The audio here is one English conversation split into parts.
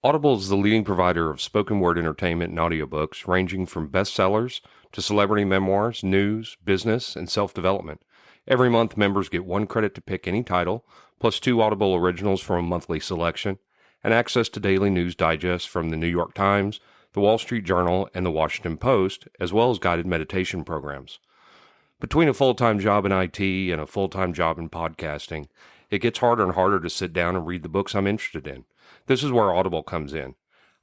Audible is the leading provider of spoken word entertainment and audiobooks, ranging from bestsellers to celebrity memoirs, news, business, and self-development. Every month, members get 1 credit to pick any title, plus 2 Audible originals from a monthly selection, and access to daily news digests from the New York Times, the Wall Street Journal, and the Washington Post, as well as guided meditation programs. Between a full-time job in IT and a full-time job in podcasting, it gets harder and harder to sit down and read the books I'm interested in. This is where Audible comes in.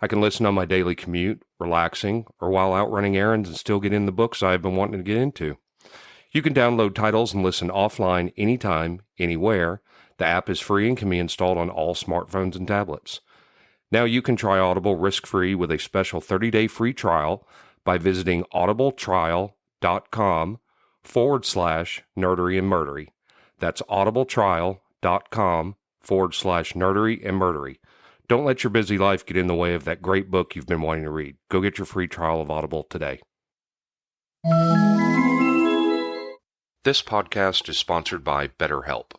I can listen on my daily commute, relaxing, or while out running errands and still get in the books I've been wanting to get into. You can download titles and listen offline anytime, anywhere. The app is free and can be installed on all smartphones and tablets. Now you can try Audible risk-free with a special 30-day free trial by visiting audibletrial.com/nerdery and murdery. That's audibletrial.com/nerdery and murdery. Don't let your busy life get in the way of that great book you've been wanting to read. Go get your free trial of Audible today. This podcast is sponsored by BetterHelp.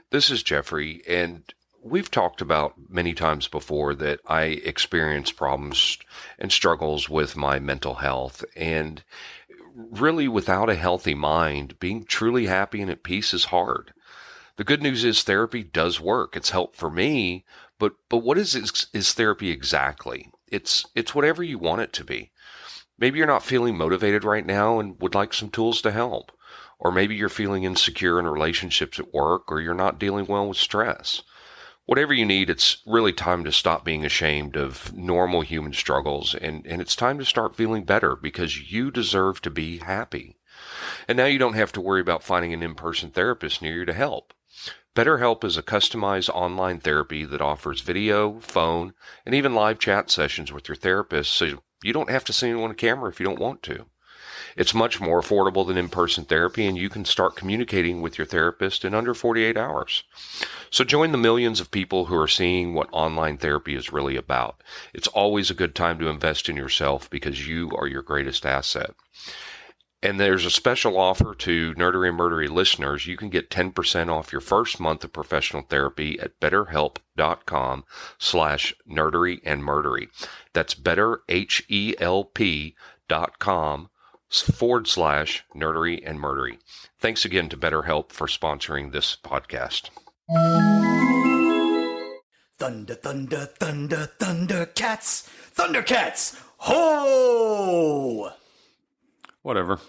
This is Geoffrey, and we've talked about many times before that I experience problems and struggles with my mental health, and really without a healthy mind, being truly happy and at peace is hard. The good news is therapy does work. It's helped for me, but what is therapy exactly? It's whatever you want it to be. Maybe you're not feeling motivated right now and would like some tools to help. Or maybe you're feeling insecure in relationships at work, or you're not dealing well with stress. Whatever you need, it's really time to stop being ashamed of normal human struggles, and it's time to start feeling better because you deserve to be happy. And now you don't have to worry about finding an in-person therapist near you to help. BetterHelp is a customized online therapy that offers video, phone, and even live chat sessions with your therapist, so you don't have to see anyone on camera if you don't want to. It's much more affordable than in-person therapy, and you can start communicating with your therapist in under 48 hours. So join the millions of people who are seeing what online therapy is really about. It's always a good time to invest in yourself because you are your greatest asset. And there's a special offer to Nerdery and Murdery listeners. You can get 10% off your first month of professional therapy at betterhelp.com/nerdery and murdery. That's betterhelp.com/nerdery and murdery. Thanks again to BetterHelp for sponsoring this podcast. Thunder, thunder, thunder, Thundercats! Thundercats! Ho! Whatever.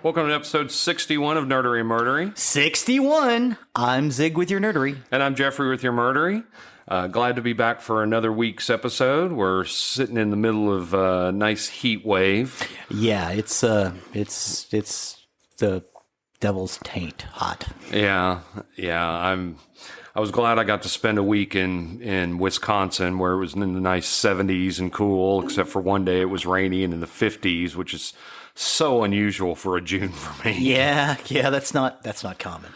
Welcome to episode 61 of Nerdery and Murdery. 61. I'm Zig with your nerdery. And I'm Geoffrey with your Murdery. Glad to be back for another week's episode. We're sitting in the middle of a nice heat wave. Yeah, it's the devil's taint hot. Yeah. I was glad I got to spend a week in Wisconsin where it was in the nice 70s and cool, except for one day it was rainy and in the 50s, which is so unusual for a June for me. Yeah, that's not common.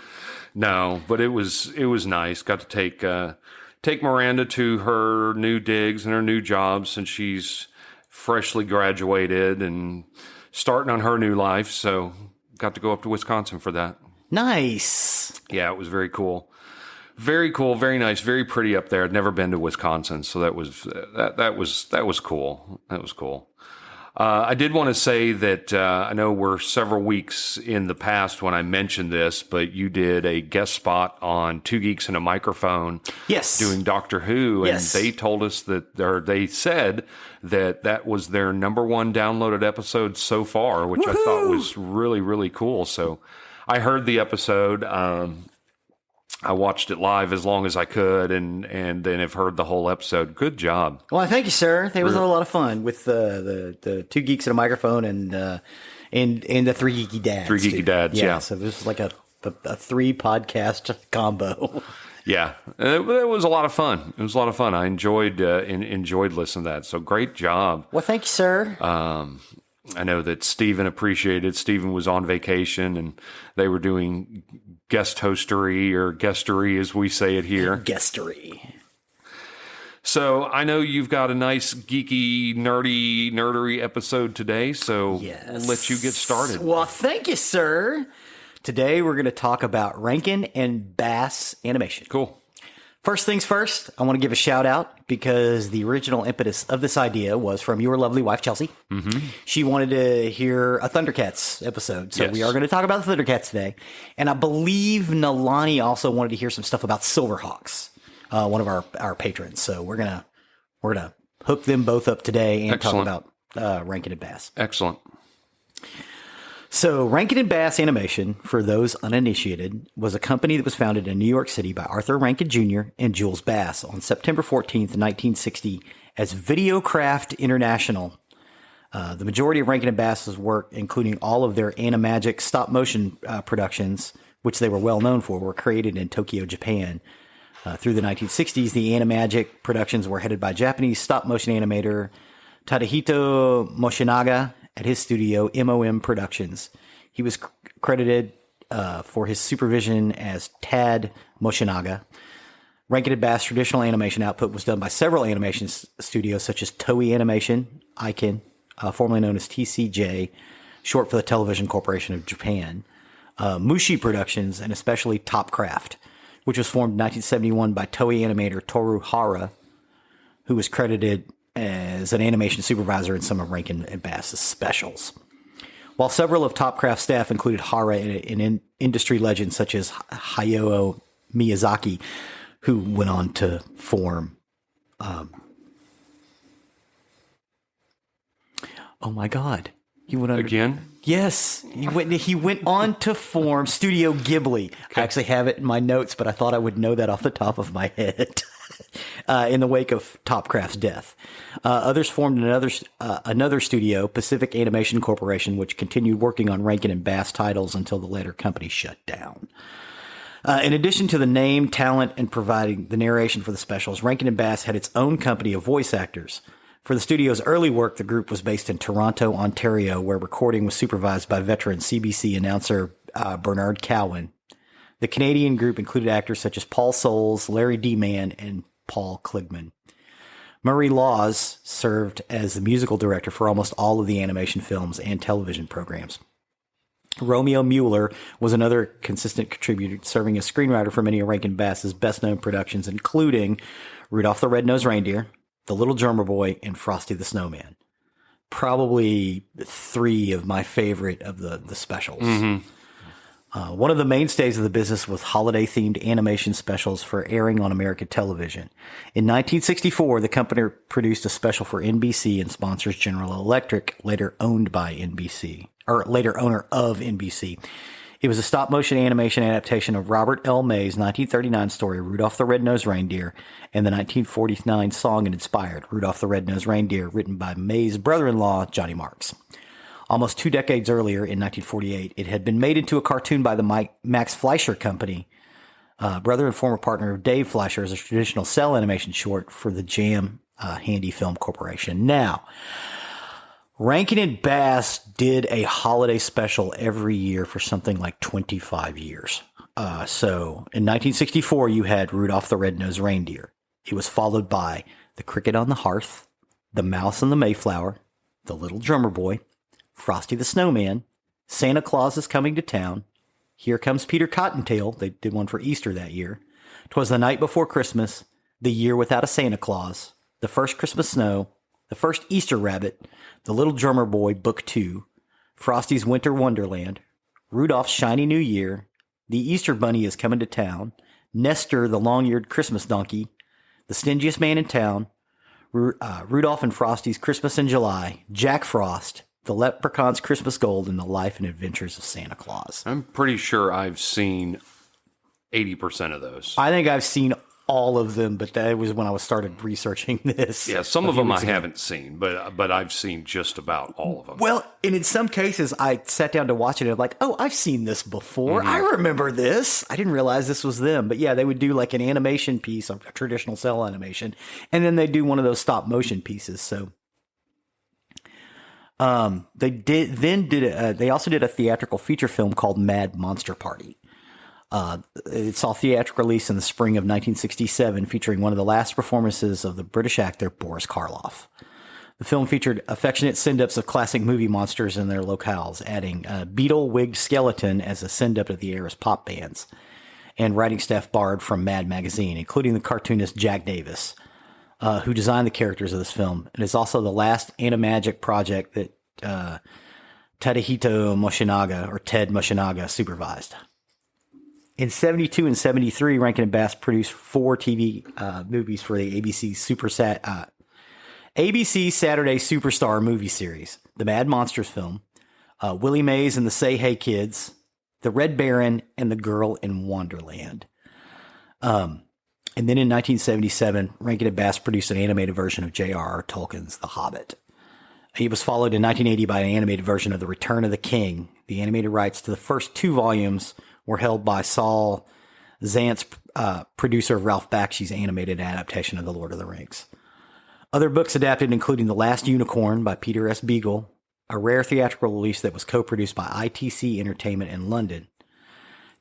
No, but it was nice. Got to take Miranda to her new digs and her new job since she's freshly graduated and starting on her new life. So got to go up to Wisconsin for that. Nice. Yeah, it was very cool. Very cool, very nice, very pretty up there. I'd never been to Wisconsin, so that was cool. That was cool. I did want to say that I know we're several weeks in the past when I mentioned this, but you did a guest spot on Two Geeks and a Microphone. Yes. Doing Doctor Who. Yes. And they told us they said that was their number one downloaded episode so far, which Woohoo! I thought was really, really cool. So I heard the episode. I watched it live as long as I could, and then have heard the whole episode. Good job. Well, thank you, sir. It was a lot of fun with the Two Geeks and a Microphone and the Three Geeky Dads. Three Geeky Dads, yeah. So this is like a 3 podcast combo. Yeah, it was a lot of fun. It was a lot of fun. I enjoyed listening to that. So great job. Well, thank you, sir. I know that Steven appreciated. Steven was on vacation, and they were doing guest hostery, or guestery as we say it here. Guestery. So I know you've got a nice geeky, nerdery episode today, so Yes. let you get started. Well, thank you, sir. Today we're going to talk about Rankin and Bass animation. Cool. First things first, I want to give a shout out because the original impetus of this idea was from your lovely wife, Chelsea. Mm-hmm. She wanted to hear a Thundercats episode. So we are going to talk about the Thundercats today. And I believe Nalani also wanted to hear some stuff about Silverhawks, one of our patrons. So we're going to hook them both up today and talk about Rankin and Bass. Excellent. So, Rankin and Bass Animation, for those uninitiated, was a company that was founded in New York City by Arthur Rankin Jr. and Jules Bass on September 14th, 1960 as Videocraft International. The majority of Rankin and Bass's work, including all of their animagic stop-motion productions, which they were well known for, were created in Tokyo, Japan. Through the 1960s, the animagic productions were headed by Japanese stop-motion animator Tadahito Moshinaga at his studio, MOM Productions. He was credited for his supervision as Tad Moshinaga. Rankin and Bass traditional animation output was done by several animation studios such as Toei Animation, Aiken, formerly known as TCJ, short for the Television Corporation of Japan, Mushi Productions, and especially Topcraft, which was formed in 1971 by Toei animator Toru Hara, who was credited as an animation supervisor in some of Rankin and Bass's specials. While several of Topcraft staff included Hara and industry legends such as Hayao Miyazaki, who went on to form oh my God. He went on Again? Yes. He went on to form Studio Ghibli. Okay. I actually have it in my notes, but I thought I would know that off the top of my head. In the wake of Topcraft's death. Others formed another studio, Pacific Animation Corporation, which continued working on Rankin and Bass titles until the latter company shut down. In addition to the name, talent, and providing the narration for the specials, Rankin and Bass had its own company of voice actors. For the studio's early work, the group was based in Toronto, Ontario, where recording was supervised by veteran CBC announcer Bernard Cowan. The Canadian group included actors such as Paul Soles, Larry D. Mann, and Paul Kligman. Murray Laws served as the musical director for almost all of the animation films and television programs. Romeo Mueller was another consistent contributor, serving as screenwriter for many of Rankin Bass's best-known productions, including Rudolph the Red-Nosed Reindeer, The Little Drummer Boy, and Frosty the Snowman. Probably three of my favorite of the specials. Mm-hmm. One of the mainstays of the business was holiday-themed animation specials for airing on American television. In 1964, the company produced a special for NBC and sponsors General Electric, later owner of NBC. It was a stop-motion animation adaptation of Robert L. May's 1939 story, Rudolph the Red-Nosed Reindeer, and the 1949 song it inspired, Rudolph the Red-Nosed Reindeer, written by May's brother-in-law, Johnny Marks. Almost 2 decades earlier, in 1948, it had been made into a cartoon by the Max Fleischer Company, brother and former partner of Dave Fleischer, as a traditional cell animation short for the Jam Handy Film Corporation. Now, Rankin and Bass did a holiday special every year for something like 25 years. So in 1964, you had Rudolph the Red-Nosed Reindeer. It was followed by The Cricket on the Hearth, The Mouse and the Mayflower, The Little Drummer Boy, Frosty the Snowman, Santa Claus is Coming to Town, Here Comes Peter Cottontail. They did one for Easter that year. 'Twas the Night Before Christmas, The Year Without a Santa Claus, The First Christmas Snow, The First Easter Rabbit, The Little Drummer Boy, Book 2, Frosty's Winter Wonderland, Rudolph's Shiny New Year, The Easter Bunny is Coming to Town, Nestor the Long-Eared Christmas Donkey, The Stingiest Man in Town, Rudolph and Frosty's Christmas in July, Jack Frost, The Leprechaun's Christmas Gold, and The Life and Adventures of Santa Claus. I'm pretty sure I've seen 80% of those. I think I've seen all of them, but that was when I started researching this. Yeah, some of them I haven't seen, but I've seen just about all of them. Well, and in some cases, I sat down to watch it and I'm like, oh, I've seen this before. I remember this. I didn't realize this was them. But yeah, they would do like an animation piece, a traditional cell animation, and then they do one of those stop motion pieces. So they also did a theatrical feature film called Mad Monster Party. It saw theatrical release in the spring of 1967, featuring one of the last performances of the British actor Boris Karloff. The film featured affectionate send-ups of classic movie monsters in their locales, adding a beetle-wigged skeleton as a send-up to the era's pop bands, and writing staff borrowed from Mad Magazine, including the cartoonist Jack Davis, who designed the characters of this film. It is also the last animagic project that Tadahito Moshinaga, or Ted Moshinaga, supervised. In 72 and 73, Rankin and Bass produced 4 TV movies for the ABC ABC Saturday Superstar movie series: the Mad Monsters film, Willie Mays and the Say Hey Kids, The Red Baron, and The Girl in Wonderland. And then in 1977, Rankin and Bass produced an animated version of J.R.R. Tolkien's The Hobbit. It was followed in 1980 by an animated version of The Return of the King. The animated rights to the first 2 volumes were held by Saul Zaentz, producer of Ralph Bakshi's animated adaptation of The Lord of the Rings. Other books adapted including The Last Unicorn by Peter S. Beagle, a rare theatrical release that was co-produced by ITC Entertainment in London,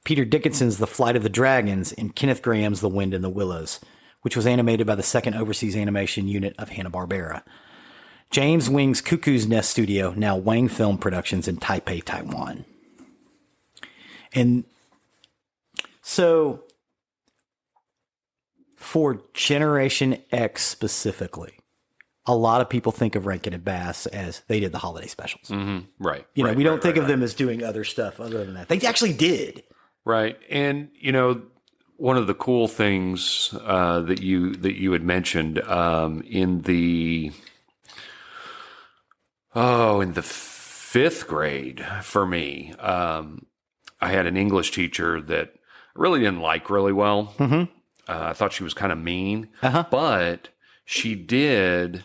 Peter Dickinson's The Flight of the Dragons, and Kenneth Graham's The Wind in the Willows, which was animated by the Second Overseas Animation Unit of Hanna-Barbera. James Wing's Cuckoo's Nest Studio, now Wang Film Productions in Taipei, Taiwan. And so, for Generation X specifically, a lot of people think of Rankin and Bass as they did the holiday specials. Mm-hmm. Right. We don't think of them as doing other stuff other than that. They actually did. Right. And, one of the cool things that you had mentioned in the 5th grade for me, I had an English teacher that I really didn't like really well. Mm-hmm. I thought she was kind of mean, but she did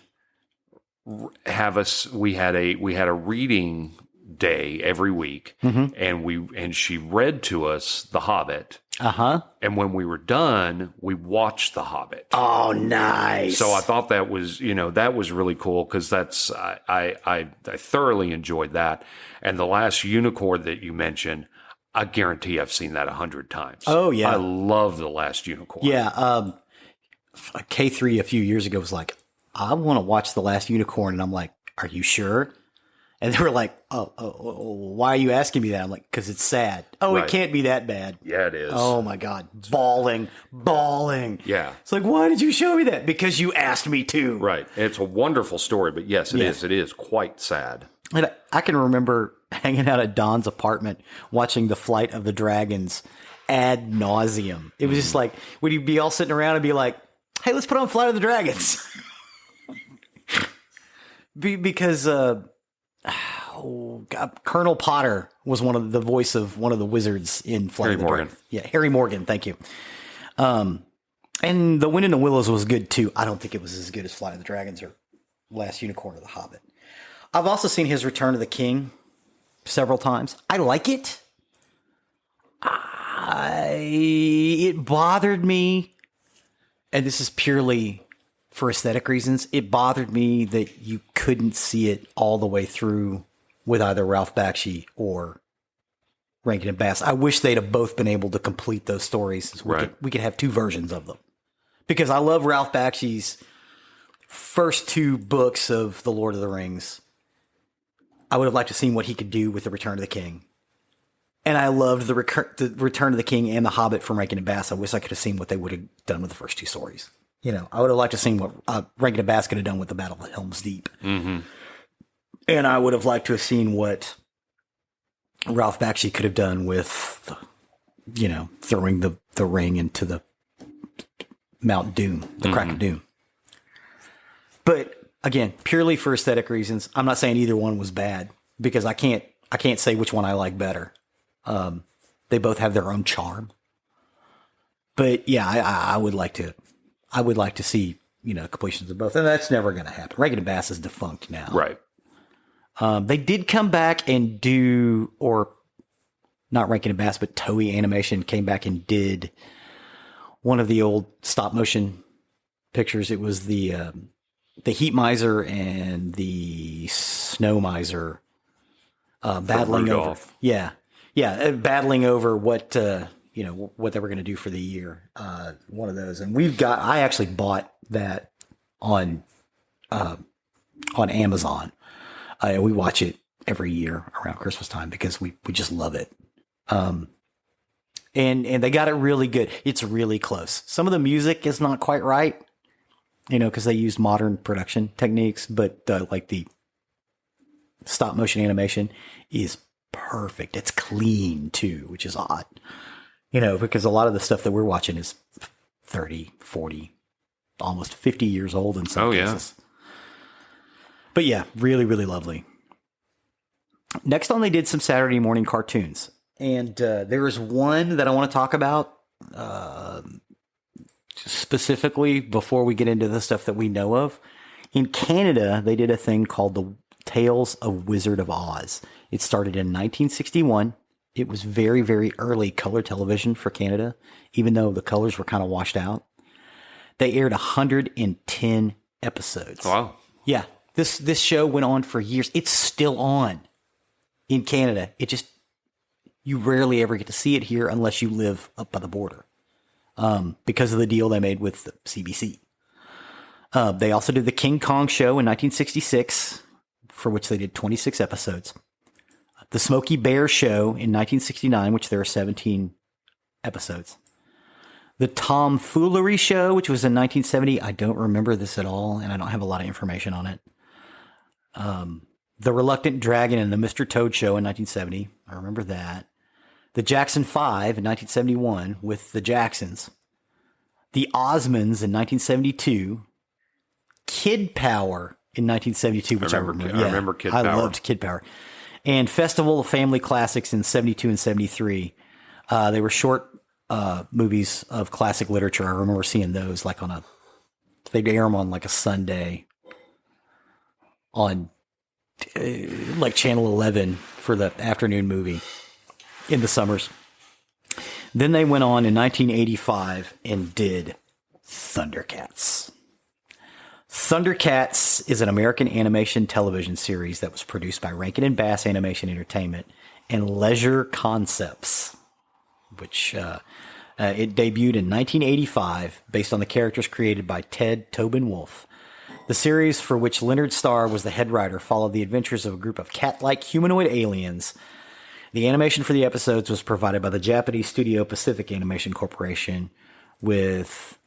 have us. We had a reading day every week, and she read to us The Hobbit. And when we were done, we watched The Hobbit. Oh, nice! So I thought that was really cool because I thoroughly enjoyed that. And The Last Unicorn that you mentioned, I guarantee I've seen that 100 times. Oh yeah, I love The Last Unicorn. Yeah, K3 a few years ago was like, I want to watch The Last Unicorn, and I'm like, are you sure? And they were like, oh, why are you asking me that? I'm like, because it's sad. Oh, right. It can't be that bad. Yeah, it is. Oh my God, bawling. Yeah, it's like, why did you show me that? Because you asked me to. Right. It's a wonderful story, but yes, it is. It is quite sad. And I can remember hanging out at Don's apartment watching The Flight of the Dragons ad nauseum. It was just like, would you be all sitting around and be like, hey, let's put on Flight of the Dragons? Because Colonel Potter was the voice of one of the wizards in Flight of the Dragons. Yeah, Harry Morgan, thank you. And The Wind in the Willows was good too. I don't think it was as good as Flight of the Dragons or Last Unicorn or The Hobbit. I've also seen his Return of the King several times. I like it. It bothered me, and this is purely for aesthetic reasons. It bothered me that you couldn't see it all the way through with either Ralph Bakshi or Rankin and Bass. I wish they'd have both been able to complete those stories. We could have 2 versions of them. Because I love Ralph Bakshi's first 2 books of The Lord of the Rings. I would have liked to see what he could do with The Return of the King. And I loved the Return of the King and The Hobbit from Rankin and Bass. I wish I could have seen what they would have done with the first 2 stories. I would have liked to see what Rankin and Bass could have done with the Battle of Helm's Deep. Mm-hmm. And I would have liked to have seen what Ralph Bakshi could have done with, throwing the ring into the Mount Doom, the Crack of Doom. But again, purely for aesthetic reasons, I'm not saying either one was bad because I can't say which one I like better. They both have their own charm. But yeah, I would like to see, completions of both. And that's never going to happen. Rankin and Bass is defunct now. Right. They did come back and do, or not Rankin and Bass, but Toei Animation came back and did one of the old stop motion pictures. It was the Heat Miser and the Snow Miser battling over. Yeah. Battling over what, what they were going to do for the year. One of those. And I actually bought that on Amazon. We watch it every year around Christmas time because we just love it. And they got it really good. It's really close. Some of the music is not quite right, because they used modern production techniques, but like the stop motion animation is perfect. It's clean too, which is odd, because a lot of the stuff that we're watching is 30, 40, almost 50 years old in some cases. But yeah, really, really lovely. Next on, they did some Saturday morning cartoons. And there is one that I want to talk about specifically before we get into the stuff that we know of. In Canada, they did a thing called the Tales of Wizard of Oz. It started in 1961. It was very, very early color television for Canada, even though the colors were kind of washed out. They aired 110 episodes. Wow. Yeah. This show went on for years. It's still on in Canada. You rarely ever get to see it here unless you live up by the border, because of the deal they made with the CBC. They also did the King Kong show in 1966, for which they did 26 episodes. The Smokey Bear show in 1969, which there are 17 episodes. The Tomfoolery show, which was in 1970. I don't remember this at all, and I don't have a lot of information on it. The Reluctant Dragon and the Mr. Toad show in 1970. I remember that. The Jackson 5 in 1971 with the Jacksons. The Osmonds in 1972. Kid Power in 1972, which I remember. I remember Kid Power. I loved Kid Power. And Festival of Family Classics in 72 and 73. They were short movies of classic literature. I remember seeing those they'd air them on like a Sunday on like Channel 11 for the afternoon movie in the summers. Then they went on in 1985 and did Thundercats. Thundercats is an American animation television series that was produced by Rankin and Bass Animation Entertainment and Leisure Concepts, which it debuted in 1985 based on the characters created by Ted Tobin Wolfe. The series, for which Leonard Starr was the head writer, followed the adventures of a group of cat-like humanoid aliens. The animation for the episodes was provided by the Japanese studio Pacific Animation Corporation, with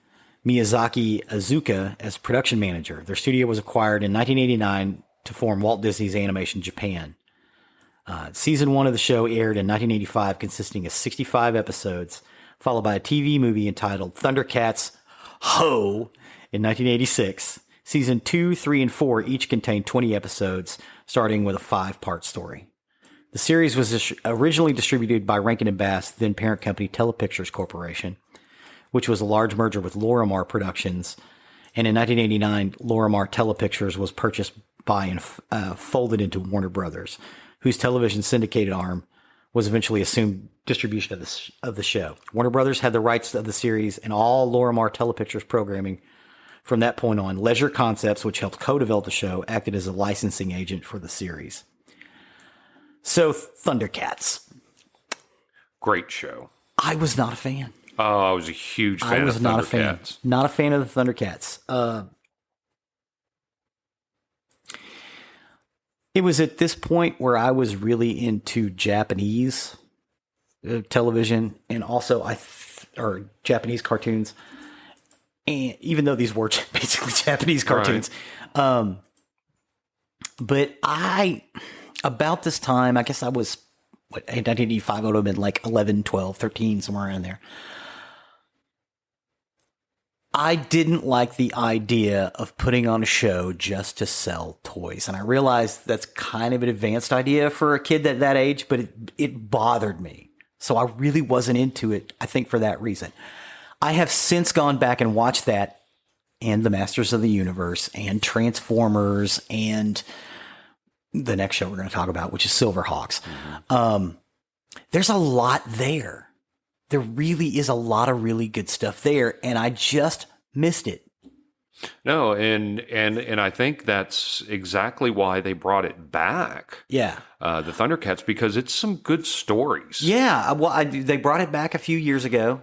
Miyazaki Azuka as production manager. Their studio was acquired in 1989 to form Walt Disney's Animation Japan. Season 1 of the show aired in 1985, consisting of 65 episodes, followed by a TV movie entitled Thundercats Ho! In 1986. Season 2, 3, and 4 each contained 20 episodes, starting with a 5-part story. The series was originally distributed by Rankin and Bass, then parent company Telepictures Corporation, which was a large merger with Lorimar Productions. And in 1989, Lorimar Telepictures was purchased by and folded into Warner Brothers, whose television syndicated arm was eventually assumed distribution of the show. Warner Brothers had the rights of the series and all Lorimar Telepictures programming. From that point on, Leisure Concepts, which helped co-develop the show, acted as a licensing agent for the series. So, Thundercats. Great show. I was not a fan. Oh, I was a huge fan of Thundercats. I was not a fan. Not a fan of the Thundercats. It was at this point where I was really into Japanese television and also or Japanese cartoons. And even though these were basically Japanese cartoons, right. But about this time, I guess I was, in 1985, I would have been like 11, 12, 13, somewhere around there. I didn't like the idea of putting on a show just to sell toys. And I realized that's kind of an advanced idea for a kid at that age, but it bothered me. So I really wasn't into it, I think, for that reason. I have since gone back and watched that and the Masters of the Universe and Transformers and the next show we're going to talk about, which is Silverhawks. There's a lot there. There really is a lot of really good stuff there, and I just missed it. No, and I think that's exactly why they brought it back. Yeah. The Thundercats, because it's some good stories. Yeah. Well, they brought it back a few years ago,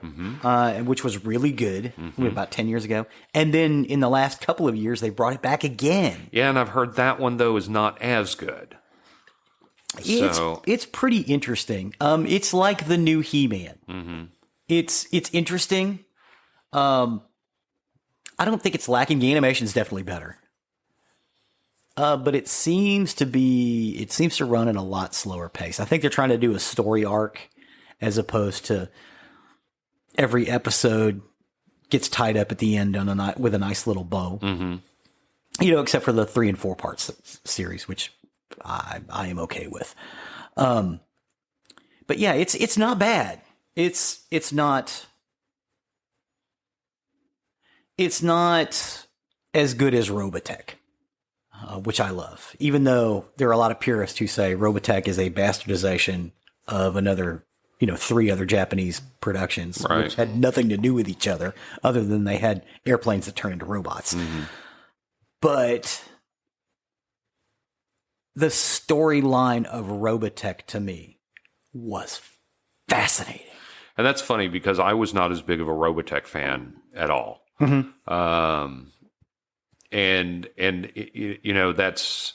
which was really good, about 10 years ago. And then in the last couple of years, they brought it back again. Yeah, and I've heard that one, though, is not as good. It's pretty interesting. It's like the new He-Man. It's interesting. I don't think it's lacking. The animation is definitely better. But it seems to run at a lot slower pace. I think they're trying to do a story arc as opposed to every episode gets tied up at the end with a nice little bow. Except for the 3 and 4 parts series, which I am okay with. But yeah, it's not bad. It's not as good as Robotech, which I love, even though there are a lot of purists who say Robotech is a bastardization of another, 3 other Japanese productions, which had nothing to do with each other than they had airplanes that turn into robots. But the storyline of Robotech to me was fascinating. And that's funny because I was not as big of a Robotech fan at all. That's,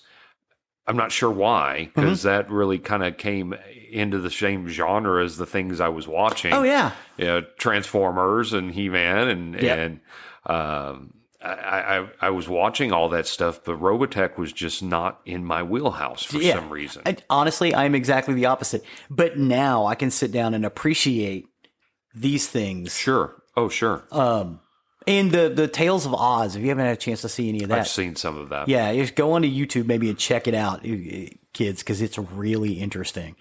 I'm not sure why, because that really kind of came into the same genre as the things I was watching. Oh yeah. Transformers and He-Man and I was watching all that stuff, but Robotech was just not in my wheelhouse for some reason. And honestly, I'm exactly the opposite. But now I can sit down and appreciate these things. Sure. Oh, sure. And the Tales of Oz, if you haven't had a chance to see any of that. I've seen some of that. Yeah, just go onto YouTube maybe and check it out, kids, because it's really interesting.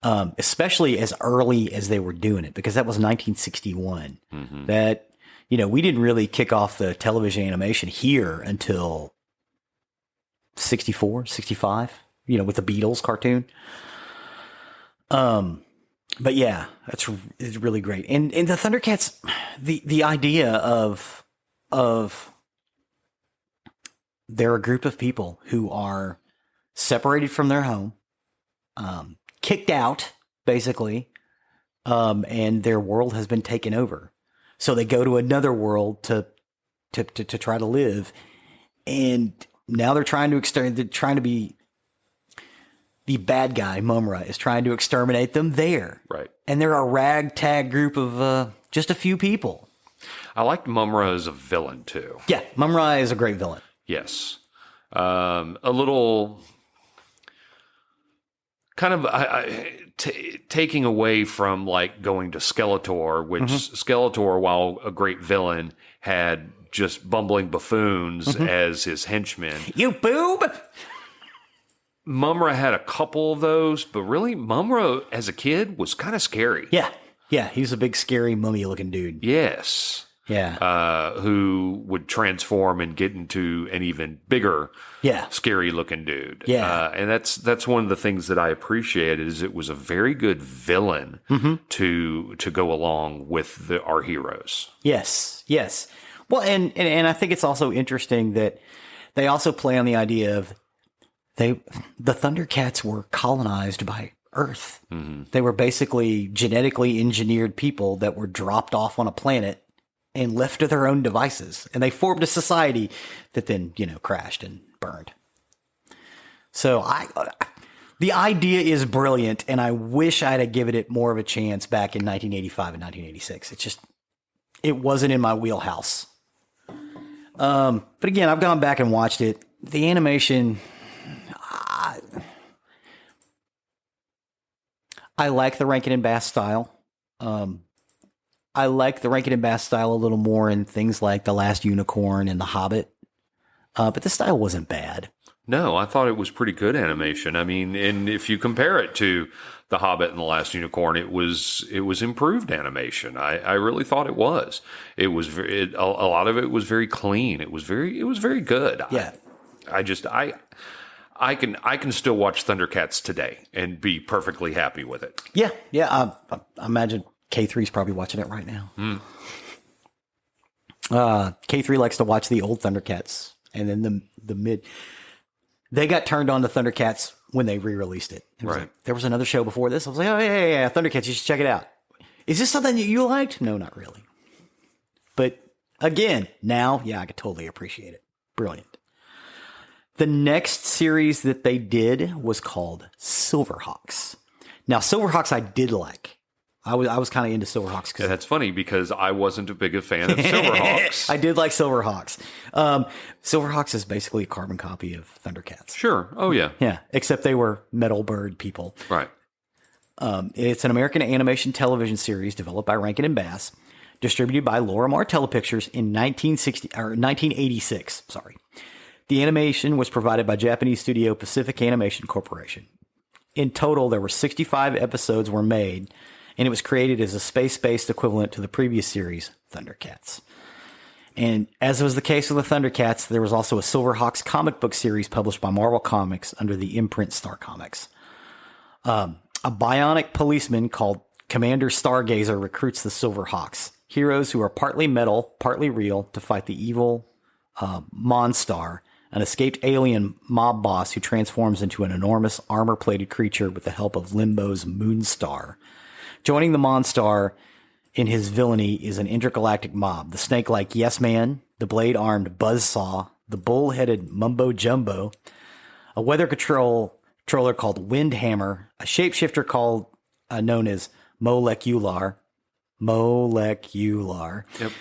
Especially as early as they were doing it, because that was 1961. That, we didn't really kick off the television animation here until 64, 65, with the Beatles cartoon. But yeah, it's really great. And the Thundercats, the idea of they're a group of people who are separated from their home, kicked out, basically, and their world has been taken over. So they go to another world to try to live, and now they're trying to extend. They're trying to be. The bad guy, Mumra, is trying to exterminate them there. Right. And they're a ragtag group of just a few people. I liked Mumra as a villain, too. Yeah, Mumra is a great villain. Yes. A little kind of taking away from like going to Skeletor, which Skeletor, while a great villain, had just bumbling buffoons as his henchmen. You boob! Mumra had a couple of those, but really, Mumra as a kid was kind of scary. Yeah. Yeah, he's a big, scary, mummy-looking dude. Yes. Yeah. Who would transform and get into an even bigger, scary-looking dude. Yeah. And that's one of the things that I appreciated is it was a very good villain to go along with our heroes. Yes. Yes. Well, and I think it's also interesting that they also play on the idea of the Thundercats were colonized by Earth. They were basically genetically engineered people that were dropped off on a planet and left to their own devices. And they formed a society that then, crashed and burned. So the idea is brilliant, and I wish I'd have given it more of a chance back in 1985 and 1986. It wasn't in my wheelhouse. But again, I've gone back and watched it. The animation, I like the Rankin and Bass style. I like the Rankin and Bass style a little more in things like The Last Unicorn and The Hobbit. But the style wasn't bad. No, I thought it was pretty good animation. I mean, and if you compare it to The Hobbit and the Last Unicorn, it was improved animation. I really thought it was. It was a lot of it was very clean. It was very good. Yeah. I can still watch Thundercats today and be perfectly happy with it. Yeah. Yeah. I imagine K3's probably watching it right now. K3 likes to watch the old Thundercats, and then the mid. They got turned on to Thundercats when they re-released it. Right. There was another show before this. I was like, oh, yeah, Thundercats, you should check it out. Is this something that you liked? No, not really. But again, now, yeah, I could totally appreciate it. Brilliant. The next series that they did was called Silverhawks. Now, Silverhawks I did like. I was kind of into Silverhawks. Yeah, that's funny because I wasn't a big fan of Silverhawks. I did like Silverhawks. Silverhawks is basically a carbon copy of Thundercats. Sure. Oh, yeah. Yeah, except they were metal bird people. Right. It's an American animation television series developed by Rankin and Bass, distributed by Lorimar Telepictures in 1986. Sorry. The animation was provided by Japanese studio Pacific Animation Corporation. In total, there were 65 episodes were made, and it was created as a space-based equivalent to the previous series, Thundercats. And as was the case with the Thundercats, there was also a Silverhawks comic book series published by Marvel Comics under the imprint Star Comics. A bionic policeman called Commander Stargazer recruits the Silverhawks, heroes who are partly metal, partly real, to fight the evil Monstar, an escaped alien mob boss who transforms into an enormous armor-plated creature with the help of Limbo's Moonstar. Joining the Monstar in his villainy is an intergalactic mob: the snake-like Yes Man, the blade-armed Buzzsaw, the bull-headed Mumbo Jumbo, a weather controller called Windhammer, a shapeshifter known as Molecular. Yep,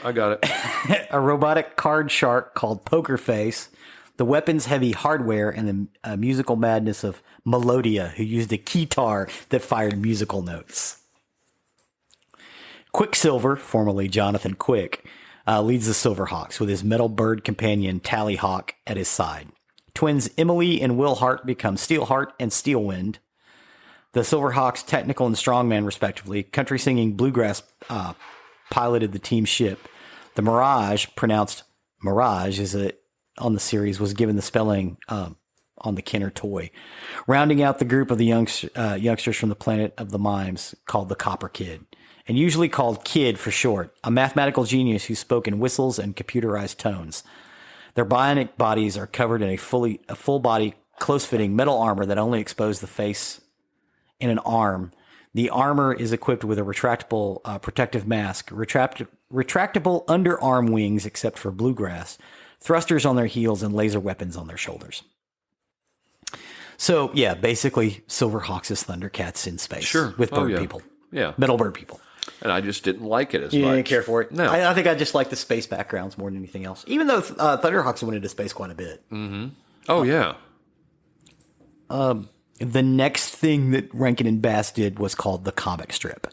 I got it. A robotic card shark called Pokerface, the weapons-heavy Hardware, and the musical madness of Melodia, who used a keytar that fired musical notes. Quicksilver, formerly Jonathan Quick, leads the Silverhawks with his metal bird companion Tallyhawk at his side. Twins Emily and Will Hart become Steelheart and Steelwind. The Silverhawks, Technical and Strongman, respectively. Country-singing Bluegrass piloted the team ship. The Mirage, pronounced Mirage, on the series, was given the spelling on the Kenner toy. Rounding out the group of the youngsters from the planet of the mimes, called the Copper Kid, and usually called Kid for short, a mathematical genius who spoke in whistles and computerized tones. Their bionic bodies are covered in a full-body, close-fitting metal armor that only exposed the face and an arm. The armor is equipped with a retractable protective mask, retractable underarm wings except for Bluegrass, thrusters on their heels, and laser weapons on their shoulders. So, yeah, basically Silverhawks is Thundercats in space. Sure. With bird people. Yeah. Metal bird people. And I just didn't like it as You much. didn't care for it? No. I think I just like the space backgrounds more than anything else. Even though Thunderhawks went into space quite a bit. Mm-hmm. Oh, yeah. The next thing that Rankin and Bass did was called the comic strip.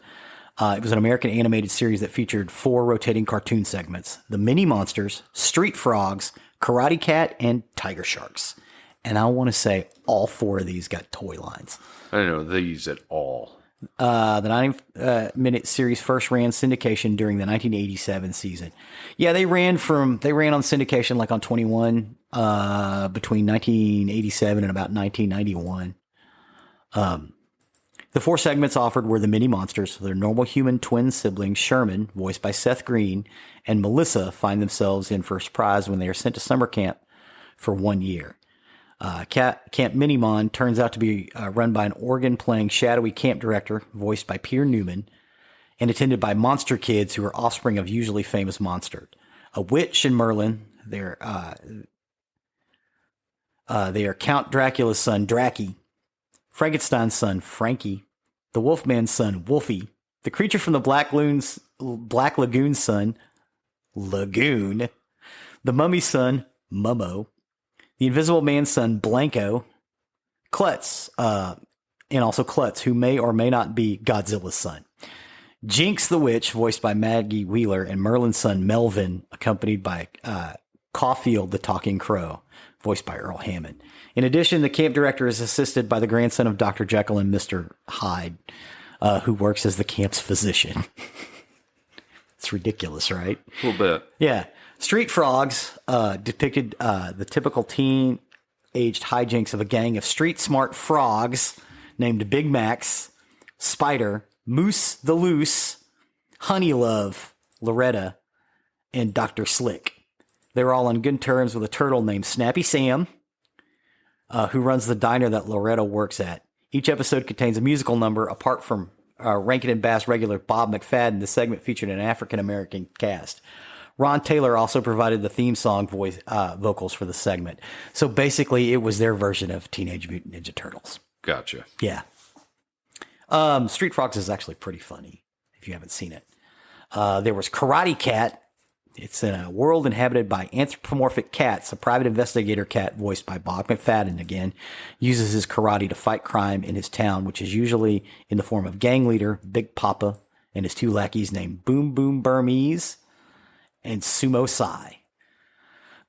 It was an American animated series that featured 4 rotating cartoon segments: the Mini Monsters, Street Frogs, Karate Cat, and Tiger Sharks. And I want to say all 4 of these got toy lines. I don't know these at all. The 90-minute series first ran syndication during the 1987 season. Yeah, they ran on syndication like on 21 between 1987 and about 1991. The 4 segments offered were the Mini Monsters. Their normal human twin siblings, Sherman, voiced by Seth Green, and Melissa, find themselves in for a surprise when they are sent to summer camp for 1 year. Camp Minimon turns out to be run by an organ-playing shadowy camp director, voiced by Pierre Newman, and attended by monster kids who are offspring of usually famous monsters. A witch and Merlin. They are Count Dracula's son, Draki, Frankenstein's son, Frankie, the Wolfman's son, Wolfie, the creature from the Black Lagoon's son, Lagoon, the Mummy's son, Mummo, the Invisible Man's son, Blanco, Klutz, and also Klutz, who may or may not be Godzilla's son. Jinx the Witch, voiced by Maggie Wheeler, and Merlin's son, Melvin, accompanied by Caulfield the Talking Crow, voiced by Earl Hammond. In addition, the camp director is assisted by the grandson of Dr. Jekyll and Mr. Hyde, who works as the camp's physician. It's ridiculous, right? A little bit. Yeah. Street Frogs depicted the typical teen-aged hijinks of a gang of street-smart frogs named Big Max, Spider, Moose the Loose, Honey Love, Loretta, and Dr. Slick. They were all on good terms with a turtle named Snappy Sam, who runs the diner that Loretta works at. Each episode contains a musical number. Apart from Rankin and Bass regular Bob McFadden, the segment featured an African-American cast. Ron Taylor also provided the theme song vocals for the segment. So basically, it was their version of Teenage Mutant Ninja Turtles. Gotcha. Yeah. Street Frogs is actually pretty funny, if you haven't seen it. There was Karate Cat. It's in a world inhabited by anthropomorphic cats. A private investigator cat, voiced by Bob McFadden again, uses his karate to fight crime in his town, which is usually in the form of gang leader Big Papa and his two lackeys named Boom Boom Burmese and Sumo Sai.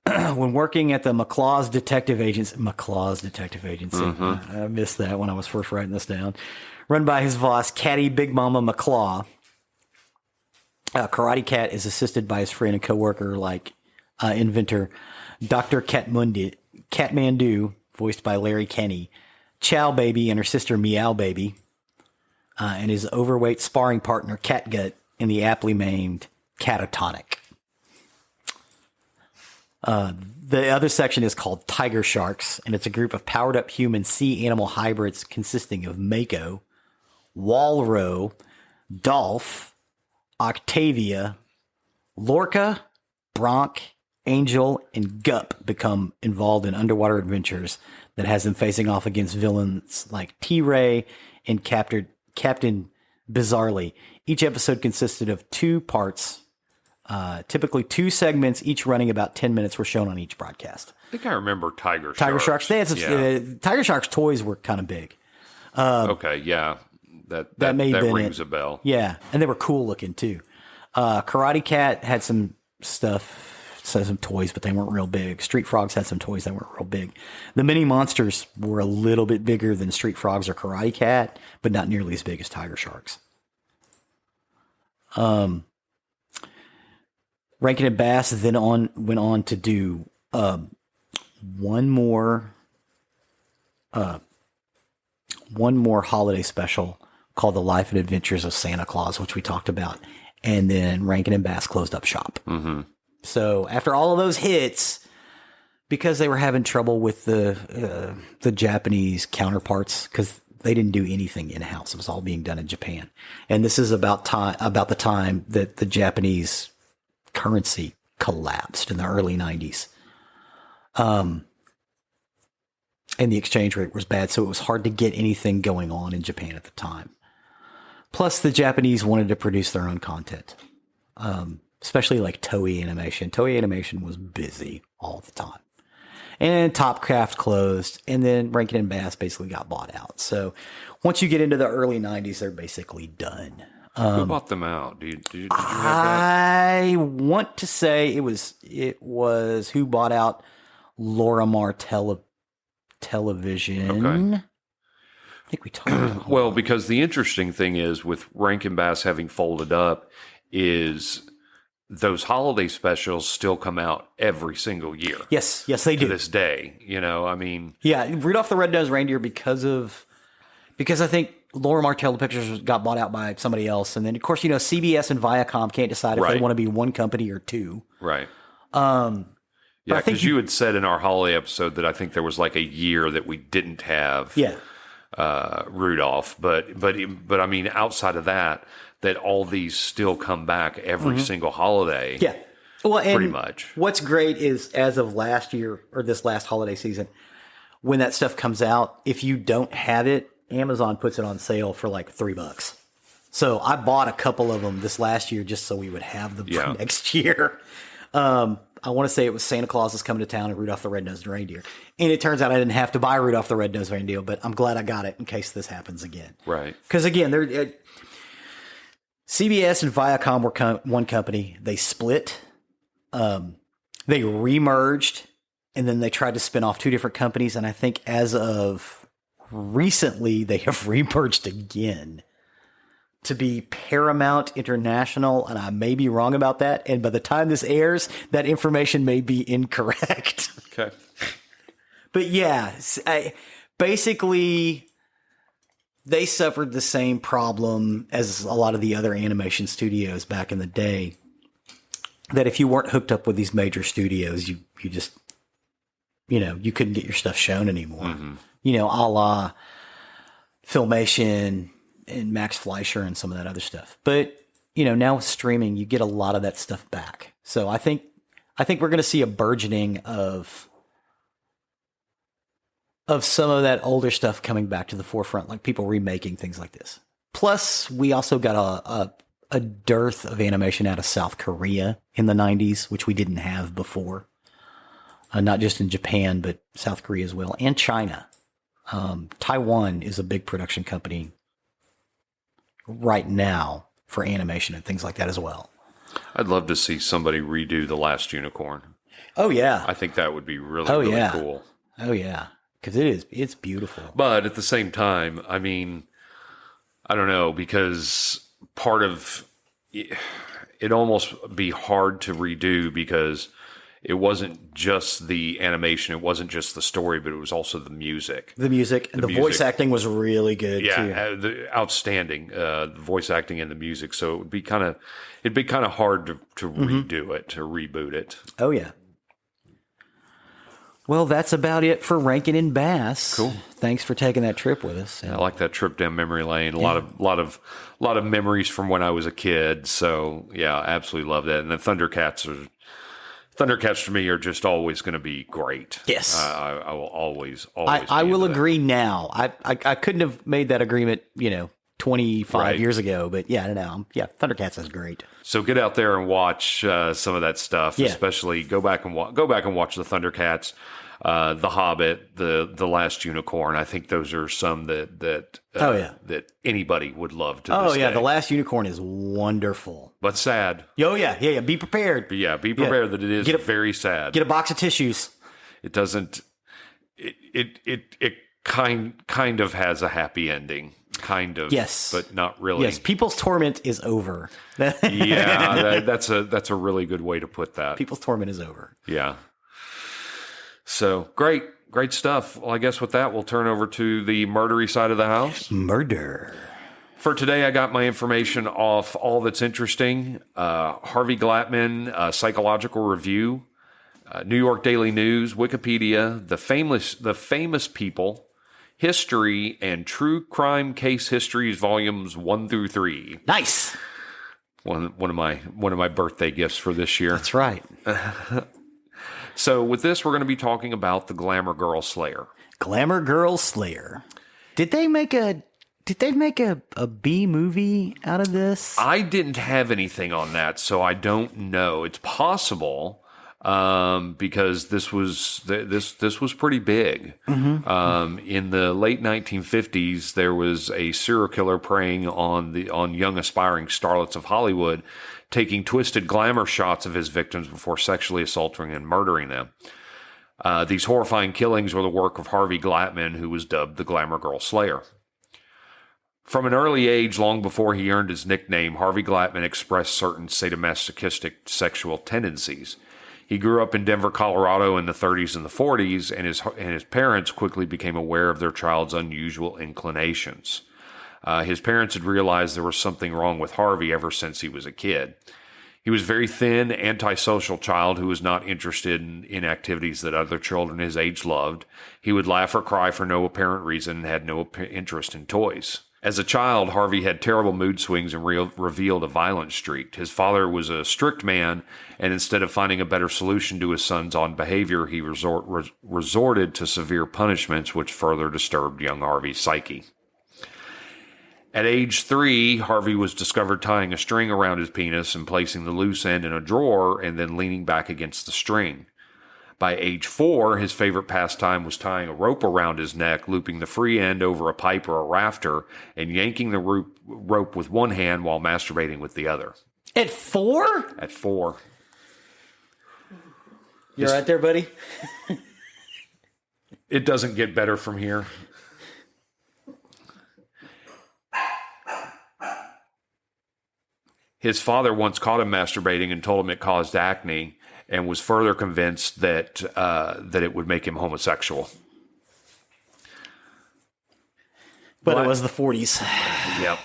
When working at the McClaw's Detective Agency, I missed that when I was first writing this down, run by his boss, Catty Big Mama McClaw, Karate Cat is assisted by his friend and co-worker, inventor Dr. Catmandu, voiced by Larry Kenny, Chow Baby and her sister Meow Baby, and his overweight sparring partner Catgut, and the aptly named Catatonic. The other section is called Tiger Sharks, and it's a group of powered-up human sea animal hybrids consisting of Mako, Walro, Dolph, Octavia, Lorca, Bronc, Angel, and Gup become involved in underwater adventures that has them facing off against villains like T-Ray and Captain Bizarrely. Each episode consisted of 2 parts. Typically 2 segments, each running about 10 minutes, were shown on each broadcast. I think I remember Tiger Sharks. Tiger Sharks. Tiger Sharks toys were kind of big. Okay, yeah. That rings a bell. Yeah, and they were cool looking too. Karate Cat had some stuff, some toys, but they weren't real big. Street Frogs had some toys that weren't real big. The Mini Monsters were a little bit bigger than Street Frogs or Karate Cat, but not nearly as big as Tiger Sharks. Rankin and Bass then went on to do one more holiday special called The Life and Adventures of Santa Claus, which we talked about. And then Rankin and Bass closed up shop. Mm-hmm. So after all of those hits, because they were having trouble with the Japanese counterparts, because they didn't do anything in-house. It was all being done in Japan. And this is about the time that the Japanese currency collapsed in the early 90s. And the exchange rate was bad, so it was hard to get anything going on in Japan at the time. Plus, the Japanese wanted to produce their own content, especially like Toei Animation. Toei Animation was busy all the time. And Topcraft closed, and then Rankin and Bass basically got bought out. So once you get into the early 90s, they're basically done. Who bought them out? Did you have that? I want to say it was who bought out Lorimar Television. Okay. I think we talked about Well, because the interesting thing is with Rankin Bass having folded up is those holiday specials still come out every single year. Yes, they do. To this day, I mean. Yeah, Rudolph the Red-Nosed Reindeer because I think Lorimar Telepictures got bought out by somebody else. And then, of course, CBS and Viacom can't decide if they want to be one company or two. Right. Yeah, because you had said in our holiday episode that I think there was like a year that we didn't have Rudolph. But I mean, outside of that all these still come back every single holiday. Yeah. Well, and pretty much. What's great is as of last year or this last holiday season, when that stuff comes out, if you don't have it, Amazon puts it on sale for like $3. So I bought a couple of them this last year just so we would have them for next year. I want to say it was Santa Claus is Coming to Town and Rudolph the Red-Nosed Reindeer. And it turns out I didn't have to buy Rudolph the Red-Nosed Reindeer, but I'm glad I got it in case this happens again. Right. Because again, CBS and Viacom were one company. They split. They remerged. and then they tried to spin off 2 different companies. And I think as of recently, they have remerged again to be Paramount International. And I may be wrong about that. And by the time this airs, that information may be incorrect. Okay. But yeah, basically, they suffered the same problem as a lot of the other animation studios back in the day. That if you weren't hooked up with these major studios, you just, you couldn't get your stuff shown anymore. Mm-hmm. A la Filmation and Max Fleischer and some of that other stuff. But, now with streaming, you get a lot of that stuff back. So I think we're going to see a burgeoning of some of that older stuff coming back to the forefront, like people remaking things like this. Plus, we also got a dearth of animation out of South Korea in the 90s, which we didn't have before. Not just in Japan, but South Korea as well, and China. Taiwan is a big production company right now for animation and things like that as well. I'd love to see somebody redo The Last Unicorn. Oh, yeah. I think that would be really cool. Oh, yeah. Because it's beautiful. But at the same time, I mean, I don't know, because part of it almost be hard to redo because it wasn't just the animation, it wasn't just the story, but it was also the music. The music. The voice acting was really good, too. Outstanding. The voice acting and the music. So it'd be kind of hard to redo it, to reboot it. Oh, yeah. Well, that's about it for Rankin and Bass. Cool. Thanks for taking that trip with us. I like that trip down memory lane. A lot of memories from when I was a kid. So yeah, I absolutely love that. And the Thundercats to me are just always going to be great. Yes, I will always. I will agree now. I couldn't have made that agreement, 25 years ago. But yeah, I don't know. Yeah, Thundercats is great. So get out there and watch some of that stuff. Yeah. Especially go back and watch the Thundercats, The Hobbit, the Last Unicorn. I think those are some that anybody would love to. Oh yeah, The Last Unicorn is wonderful, but sad. Oh yeah. Be prepared. But be prepared that it is very sad. Get a box of tissues. It doesn't. It kind of has a happy ending. Kind of, yes, but not really. Yes, people's torment is over. Yeah, that's a really good way to put that. People's torment is over. Yeah. So great stuff. Well, I guess with that, we'll turn over to the murdery side of the house. Murder. For today, I got my information off All That's Interesting, Harvey Glattman, Psychological Review, New York Daily News, Wikipedia, the famous people. History and True Crime Case Histories, volumes 1 through 3. Nice. One of my birthday gifts for this year. That's right. So with this, we're going to be talking about the Glamour Girl Slayer. Glamour Girl Slayer. Did they make a B movie out of this? I didn't have anything on that, so I don't know. It's possible. Because this was pretty big. Mm-hmm. In the late 1950s, there was a serial killer preying on young aspiring starlets of Hollywood, taking twisted glamour shots of his victims before sexually assaulting and murdering them. These horrifying killings were the work of Harvey Glattman, who was dubbed the Glamour Girl Slayer. From an early age, long before he earned his nickname, Harvey Glattman expressed certain sadomasochistic sexual tendencies. He grew up in Denver, Colorado in the 30s and the 40s, and his parents quickly became aware of their child's unusual inclinations. His parents had realized there was something wrong with Harvey ever since he was a kid. He was a very thin, antisocial child who was not interested in activities that other children his age loved. He would laugh or cry for no apparent reason and had no interest in toys. As a child, Harvey had terrible mood swings and revealed a violent streak. His father was a strict man, and instead of finding a better solution to his son's odd behavior, he resorted to severe punishments, which further disturbed young Harvey's psyche. At age 3, Harvey was discovered tying a string around his penis and placing the loose end in a drawer and then leaning back against the string. By age 4, his favorite pastime was tying a rope around his neck, looping the free end over a pipe or a rafter, and yanking the rope with one hand while masturbating with the other. At 4? At 4. You all right there, buddy? It doesn't get better from here. His father once caught him masturbating and told him it caused acne, and was further convinced that it would make him homosexual. But it was the 40s. Yep.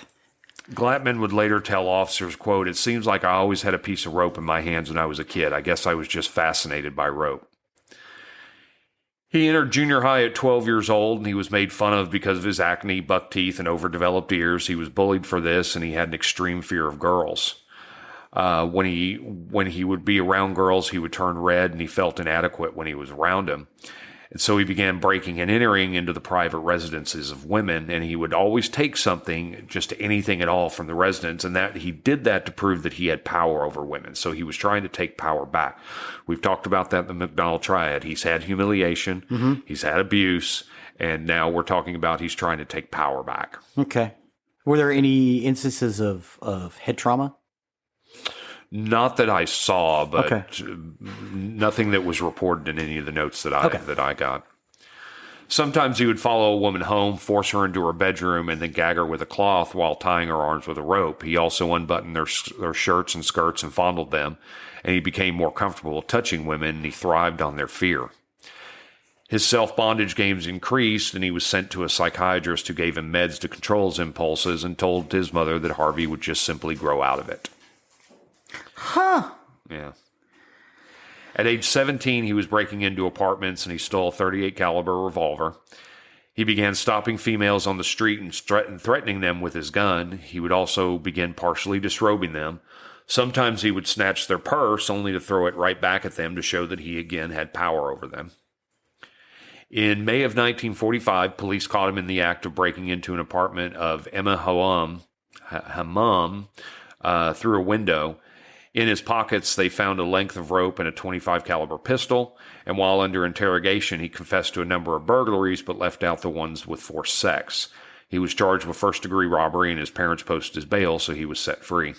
Glatman would later tell officers, quote, "It seems like I always had a piece of rope in my hands when I was a kid. I guess I was just fascinated by rope." He entered junior high at 12 years old, and he was made fun of because of his acne, buck teeth, and overdeveloped ears. He was bullied for this, and he had an extreme fear of girls. When he would be around girls, he would turn red, and he felt inadequate when he was around them. And so he began breaking and entering into the private residences of women, and he would always take something, just anything at all, from the residents, and that he did that to prove that he had power over women. So he was trying to take power back. We've talked about that in the McDonald Triad. He's had humiliation, he's had abuse, and now we're talking about he's trying to take power back. Okay. Were there any instances of head trauma? Not that I saw, but nothing that was reported in any of the notes that I got. Sometimes he would follow a woman home, force her into her bedroom, and then gag her with a cloth while tying her arms with a rope. He also unbuttoned their shirts and skirts and fondled them, and he became more comfortable touching women, and he thrived on their fear. His self-bondage games increased, and he was sent to a psychiatrist who gave him meds to control his impulses and told his mother that Harvey would just simply grow out of it. Huh. Yeah. At age 17, he was breaking into apartments, and he stole a .38 caliber revolver. He began stopping females on the street and threatening them with his gun. He would also begin partially disrobing them. Sometimes he would snatch their purse, only to throw it right back at them to show that he again had power over them. In May of 1945, police caught him in the act of breaking into an apartment of Emma Hammam through a window. In his pockets, they found a length of rope and a .25 caliber pistol, and while under interrogation, he confessed to a number of burglaries, but left out the ones with forced sex. He was charged with first-degree robbery, and his parents posted his bail, so he was set free.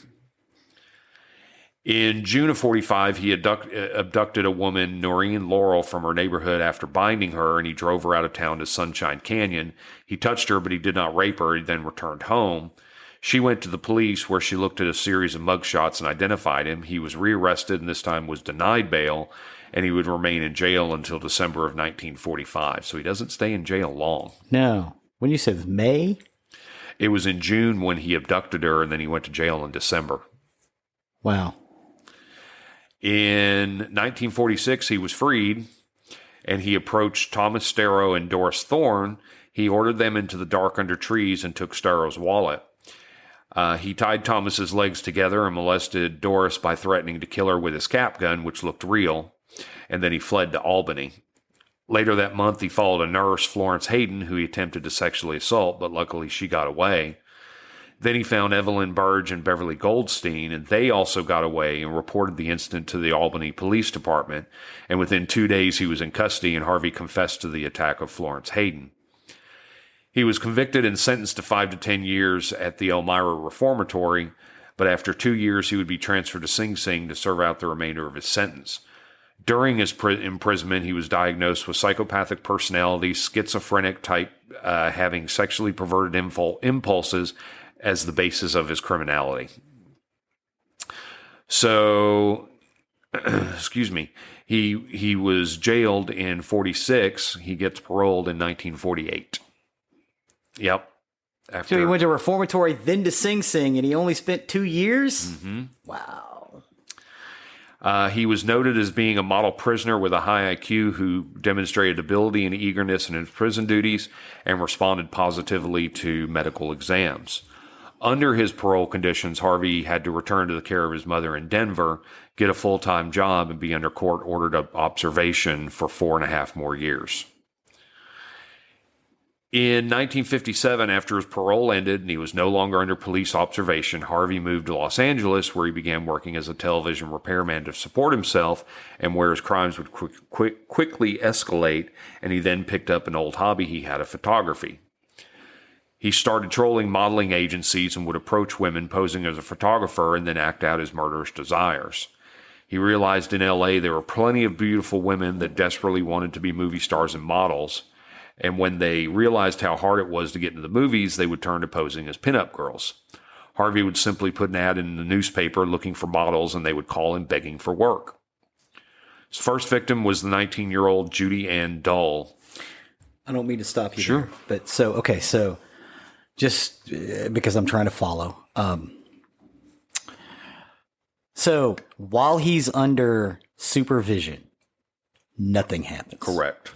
In June of 45, he abducted a woman, Noreen Laurel, from her neighborhood after binding her, and he drove her out of town to Sunshine Canyon. He touched her, but he did not rape her. He then returned home. She went to the police, where she looked at a series of mugshots and identified him. He was rearrested and this time was denied bail, and he would remain in jail until December of 1945. So he doesn't stay in jail long. No. When you said May? It was in June when he abducted her, and then he went to jail in December. Wow. In 1946, he was freed, and he approached Thomas Starrow and Doris Thorne. He ordered them into the dark under trees and took Starrow's wallet. He tied Thomas's legs together and molested Doris by threatening to kill her with his cap gun, which looked real, and then he fled to Albany. Later that month, he followed a nurse, Florence Hayden, who he attempted to sexually assault, but luckily she got away. Then he found Evelyn Burge and Beverly Goldstein, and they also got away and reported the incident to the Albany Police Department, and within 2 days he was in custody, and Harvey confessed to the attack of Florence Hayden. He was convicted and sentenced to 5 to 10 years at the Elmira Reformatory, but after 2 years he would be transferred to Sing Sing to serve out the remainder of his sentence. During his imprisonment, he was diagnosed with psychopathic personality, schizophrenic type, having sexually perverted impulses as the basis of his criminality. So, excuse me, he was jailed in 46. He gets paroled in 1948. Yep. So he went to reformatory, then to Sing Sing, and he only spent 2 years? Mm-hmm. Wow. He was noted as being a model prisoner with a high IQ who demonstrated ability and eagerness in his prison duties and responded positively to medical exams. Under his parole conditions, Harvey had to return to the care of his mother in Denver, get a full-time job, and be under court-ordered observation for 4.5 more years. In 1957, after his parole ended and he was no longer under police observation, Harvey moved to Los Angeles, where he began working as a television repairman to support himself, and where his crimes would quickly escalate, and he then picked up an old hobby he had of photography. He started trolling modeling agencies and would approach women posing as a photographer and then act out his murderous desires. He realized in LA there were plenty of beautiful women that desperately wanted to be movie stars and models. And when they realized how hard it was to get into the movies, they would turn to posing as pinup girls. Harvey would simply put an ad in the newspaper looking for models, and they would call him begging for work. His first victim was the 19-year-old Judy Ann Dull. I don't mean to stop you Sure. there, but so just because I'm trying to follow. So while he's under supervision, nothing happens. Correct.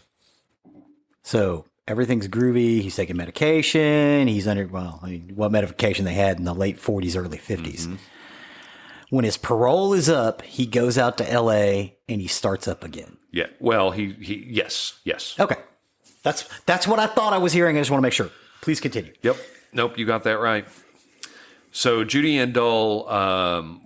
So everything's groovy. He's taking medication. He's under, what medication they had in the late 40s, early 50s. Mm-hmm. When his parole is up, he goes out to LA and he starts up again. Yeah. Well, yes. Okay. That's what I thought I was hearing. I just want to make sure. Please continue. Yep. Nope. You got that right. So Judy Ann Dull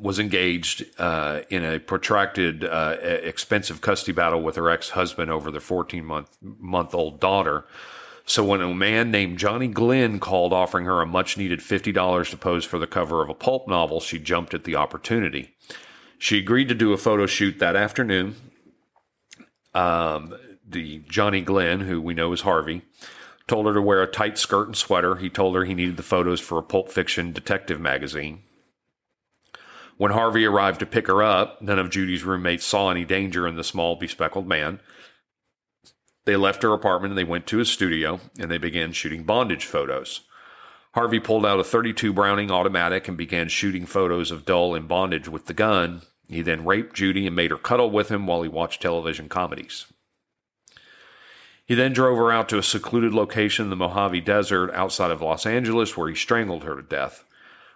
was engaged in a protracted, expensive custody battle with her ex-husband over their 14-month-old daughter. So when a man named Johnny Glenn called offering her a much-needed $50 to pose for the cover of a pulp novel, she jumped at the opportunity. She agreed to do a photo shoot that afternoon. The Johnny Glenn, who we know as Harvey, told her to wear a tight skirt and sweater. He told her he needed the photos for a Pulp Fiction detective magazine. When Harvey arrived to pick her up, none of Judy's roommates saw any danger in the small, bespectacled man. They left her apartment and they went to his studio, and they began shooting bondage photos. Harvey pulled out a .32 Browning automatic and began shooting photos of Dull in bondage with the gun. He then raped Judy and made her cuddle with him while he watched television comedies. He then drove her out to a secluded location in the Mojave Desert outside of Los Angeles, where he strangled her to death.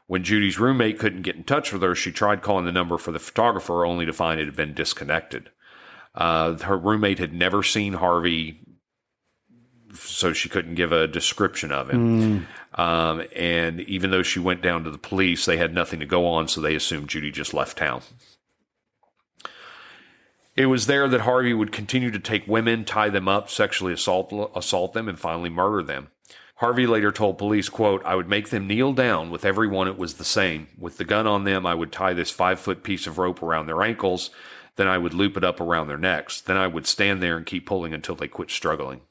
When Judy's roommate couldn't get in touch with her, she tried calling the number for the photographer, only to find it had been disconnected. Her roommate had never seen Harvey, so she couldn't give a description of him. And even though she went down to the police, they had nothing to go on, so they assumed Judy just left town. It was there that Harvey would continue to take women, tie them up, sexually assault them, and finally murder them. Harvey later told police, quote, "I would make them kneel down. With everyone it was the same. With the gun on them, I would tie this 5-foot piece of rope around their ankles. Then I would loop it up around their necks. Then I would stand there and keep pulling until they quit struggling."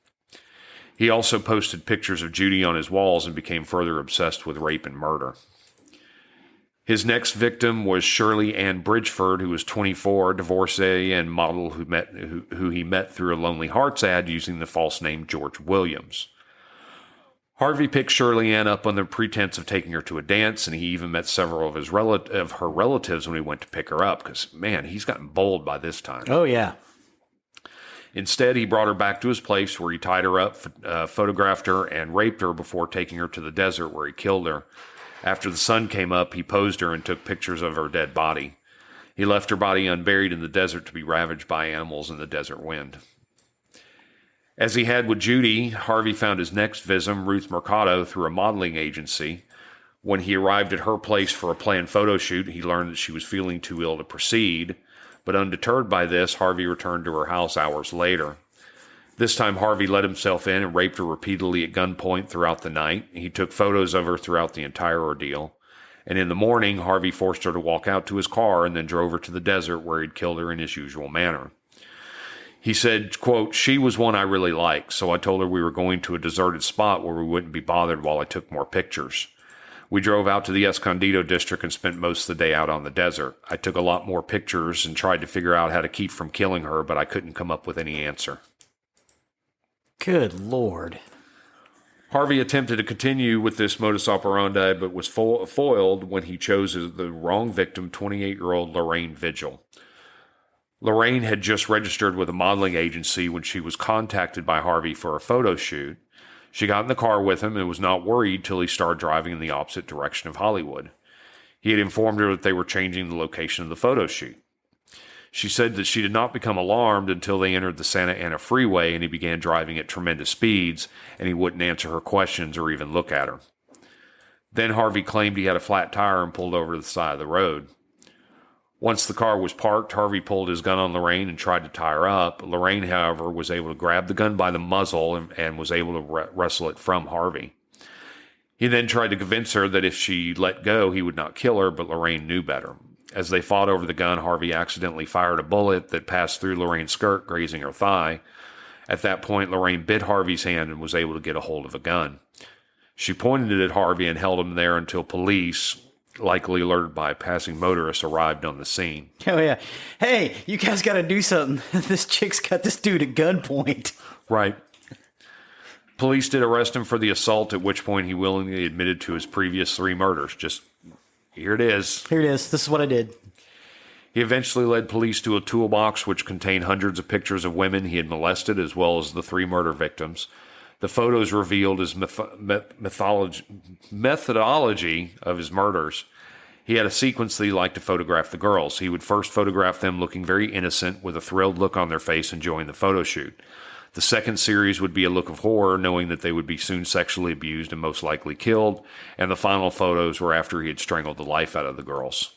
He also posted pictures of Judy on his walls and became further obsessed with rape and murder. His next victim was Shirley Ann Bridgeford, who was 24, a divorcee and model who he met through a Lonely Hearts ad using the false name George Williams. Harvey picked Shirley Ann up on the pretense of taking her to a dance, and he even met several of her relatives when he went to pick her up, because, man, he's gotten bold by this time. Oh, yeah. Instead, he brought her back to his place where he tied her up, photographed her, and raped her before taking her to the desert where he killed her. After the sun came up, he posed her and took pictures of her dead body. He left her body unburied in the desert to be ravaged by animals in the desert wind. As he had with Judy, Harvey found his next victim, Ruth Mercado, through a modeling agency. When he arrived at her place for a planned photo shoot, he learned that she was feeling too ill to proceed. But undeterred by this, Harvey returned to her house hours later. This time, Harvey let himself in and raped her repeatedly at gunpoint throughout the night. He took photos of her throughout the entire ordeal. And in the morning, Harvey forced her to walk out to his car and then drove her to the desert where he'd killed her in his usual manner. He said, quote, "She was one I really liked, so I told her we were going to a deserted spot where we wouldn't be bothered while I took more pictures. We drove out to the Escondido district and spent most of the day out on the desert. I took a lot more pictures and tried to figure out how to keep from killing her, but I couldn't come up with any answer." Good Lord. Harvey attempted to continue with this modus operandi, but was foiled when he chose the wrong victim, 28-year-old Lorraine Vigil. Lorraine had just registered with a modeling agency when she was contacted by Harvey for a photo shoot. She got in the car with him and was not worried till he started driving in the opposite direction of Hollywood. He had informed her that they were changing the location of the photo shoot. She said that she did not become alarmed until they entered the Santa Ana freeway and he began driving at tremendous speeds, and he wouldn't answer her questions or even look at her. Then Harvey claimed he had a flat tire and pulled over to the side of the road. Once the car was parked, Harvey pulled his gun on Lorraine and tried to tie her up. Lorraine, however, was able to grab the gun by the muzzle and was able to wrestle it from Harvey. He then tried to convince her that if she let go, he would not kill her, but Lorraine knew better. As they fought over the gun, Harvey accidentally fired a bullet that passed through Lorraine's skirt, grazing her thigh. At that point, Lorraine bit Harvey's hand and was able to get a hold of a gun. She pointed it at Harvey and held him there until police, likely alerted by a passing motorist, arrived on the scene. Oh, yeah. Hey, you guys got to do something. This chick's got this dude at gunpoint. Right. Police did arrest him for the assault, at which point he willingly admitted to his previous 3 murders. Just, here it is. Here it is. This is what I did. He eventually led police to a toolbox which contained hundreds of pictures of women he had molested, as well as the 3 murder victims. The photos revealed his methodology of his murders. He had a sequence that he liked to photograph the girls. He would first photograph them looking very innocent, with a thrilled look on their face, enjoying the photo shoot. The second series would be a look of horror, knowing that they would be soon sexually abused and most likely killed. And the final photos were after he had strangled the life out of the girls.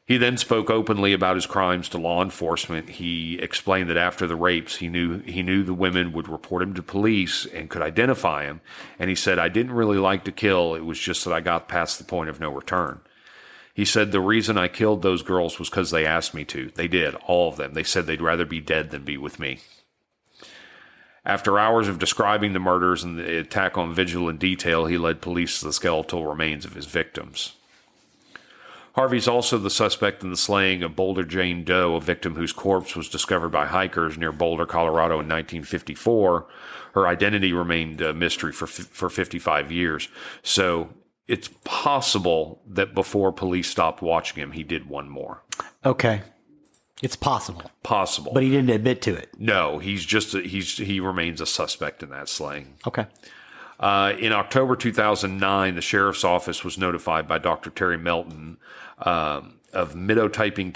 He then spoke openly about his crimes to law enforcement. He explained that after the rapes, he knew the women would report him to police and could identify him. And he said, "I didn't really like to kill. It was just that I got past the point of no return." He said, "The reason I killed those girls was because they asked me to. They did, all of them. They said they'd rather be dead than be with me." After hours of describing the murders and the attack on vigil in detail, he led police to the skeletal remains of his victims. Harvey's also the suspect in the slaying of Boulder Jane Doe, a victim whose corpse was discovered by hikers near Boulder, Colorado in 1954. Her identity remained a mystery for 55 years. So it's possible that before police stopped watching him, he did one more. Okay. It's possible. Possible. But he didn't admit to it. No, he remains a suspect in that slaying. Okay. In October 2009, the sheriff's office was notified by Dr. Terry Melton of mitotyping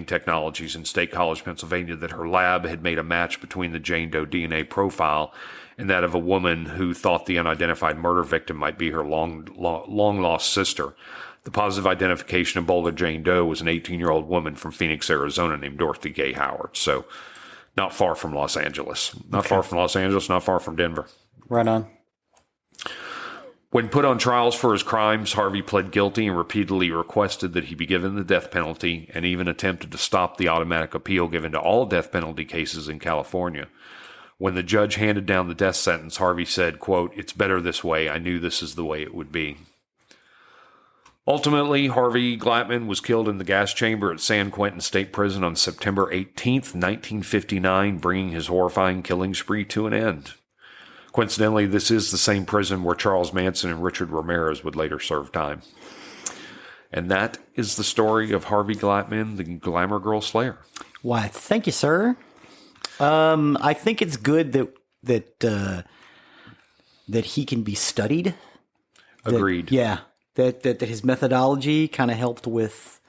technologies in State College, Pennsylvania, that her lab had made a match between the Jane Doe DNA profile and that of a woman who thought the unidentified murder victim might be her long-lost sister. The positive identification of Boulder Jane Doe was an 18-year-old woman from Phoenix, Arizona named Dorothy Gay Howard. So not far from Los Angeles. Not far from Los Angeles, not far from Denver. Right on. When put on trials for his crimes, Harvey pled guilty and repeatedly requested that he be given the death penalty, and even attempted to stop the automatic appeal given to all death penalty cases in California. When the judge handed down the death sentence, Harvey said, quote, "It's better this way. I knew this is the way it would be." Ultimately, Harvey Glattman was killed in the gas chamber at San Quentin State Prison on September 18th, 1959, bringing his horrifying killing spree to an end. Coincidentally, this is the same prison where Charles Manson and Richard Ramirez would later serve time. And that is the story of Harvey Glattman, the Glamour Girl Slayer. Why, thank you, sir. I think it's good that he can be studied. Agreed. That his methodology kind of helped with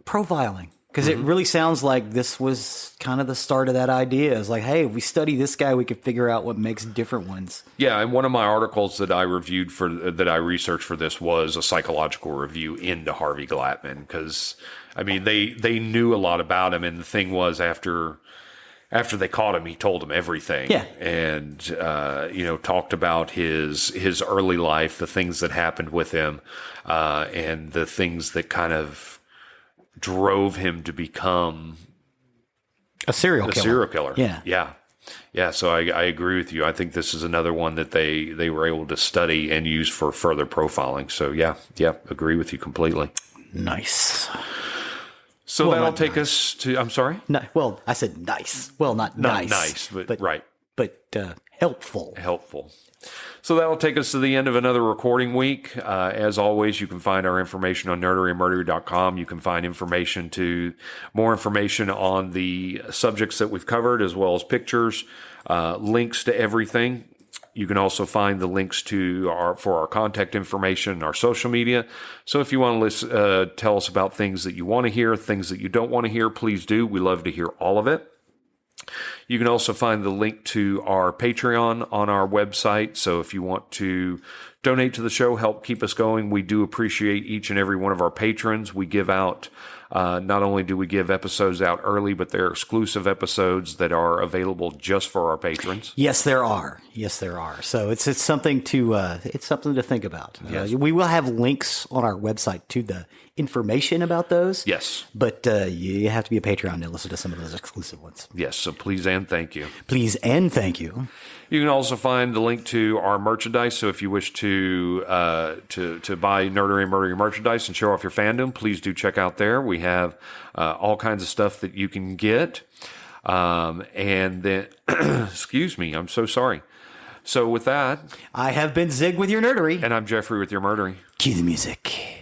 profiling. Because it really sounds like this was kind of the start of that idea. It's like, hey, if we study this guy, we could figure out what makes different ones. Yeah, and one of my articles that I researched for this was a psychological review into Harvey Glattman. Because, I mean, they knew a lot about him. And the thing was, after they caught him, he told them everything. Yeah. And, talked about his early life, the things that happened with him, and the things that kind of drove him to become a serial killer. Yeah. So I agree with you. I think this is another one that they were able to study and use for further profiling. So yeah, agree with you completely. Nice. So that'll take us to, I'm sorry? No, well, I said nice. Well, not nice. But right. But helpful. Helpful. So that'll take us to the end of another recording week. As always, you can find our information on nerderyandmurdery.com. You can find more information on the subjects that we've covered, as well as pictures, links to everything. You can also find the links for our contact information and our social media. So if you want to tell us about things that you want to hear, things that you don't want to hear, please do. We love to hear all of it. You can also find the link to our Patreon on our website. So if you want to donate to the show, help keep us going, we do appreciate each and every one of our patrons. We give out Not only do we give episodes out early, but they're exclusive episodes that are available just for our patrons. Yes, there are. So it's something to think about. Yes. We will have links on our website to the information about those. Yes. But you have to be a Patreon to listen to some of those exclusive ones. Yes. So please and thank you. Please and thank you. You can also find the link to our merchandise. So if you wish to buy Nerdery and Murdery merchandise and show off your fandom, please do check out there. We have all kinds of stuff that you can get. And then, excuse me, I'm so sorry. So with that, I have been Zig with your nerdery. and I'm Geoffrey with your murdery. Cue the music.